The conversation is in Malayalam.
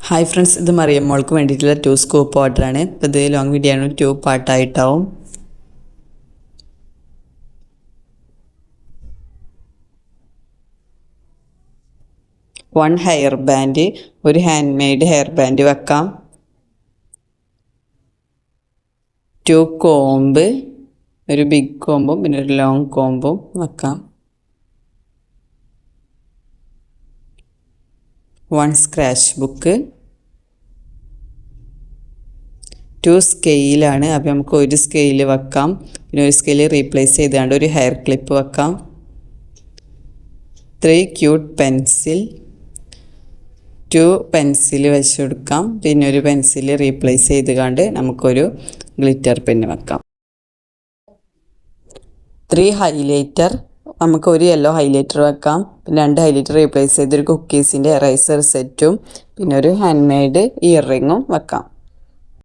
ഹായ് ഫ്രണ്ട്സ്, ഇത് മറിയം മോൾക്ക് വേണ്ടിയിട്ടുള്ള 2 സ്കൂപ്പ് ഓർഡറാണ്. ഇപ്പോൾ ഇത് ലോങ് വീഡിയോ ആണ്, 2 പാർട്ടായിട്ടാവും. വൺ ഹെയർ ബാൻഡ്, ഒരു ഹാൻഡ് മെയ്ഡ് ഹെയർ ബാൻഡ് വെക്കാം. 2 കോമ്പ്, ഒരു ബിഗ് കോമ്പും പിന്നെ ഒരു ലോങ് കോമ്പും വെക്കാം. 1 സ്ക്രാച്ച് ബുക്ക്, 2 സ്കെയിലാണ്. അപ്പോൾ നമുക്ക് ഒരു സ്കെയിൽ വെക്കാം, പിന്നെ ഒരു സ്കെയിൽ റീപ്ലേസ് ചെയ്തുകൊണ്ട് ഒരു ഹെയർ ക്ലിപ്പ് വെക്കാം. 3 ക്യൂട്ട് പെൻസിൽ, 2 പെൻസിൽ വെച്ച് കൊടുക്കാം, പിന്നെ ഒരു പെൻസിൽ റീപ്ലേസ് ചെയ്തുകൊണ്ട് നമുക്കൊരു ഗ്ലിറ്റർ പെന്ന് വെക്കാം. 3 ഹൈലൈറ്റർ, നമുക്ക് ഒരു യെല്ലോ ഹൈലൈറ്റർ വെക്കാം, പിന്നെ 2 ഹൈലൈറ്റർ റീപ്ലേസ് ചെയ്തൊരു കുക്കീസിൻ്റെ എറൈസർ സെറ്റും പിന്നെ ഒരു ഹാൻഡ് മെയ്ഡ് ഇയർ റിങ്ങും വെക്കാം.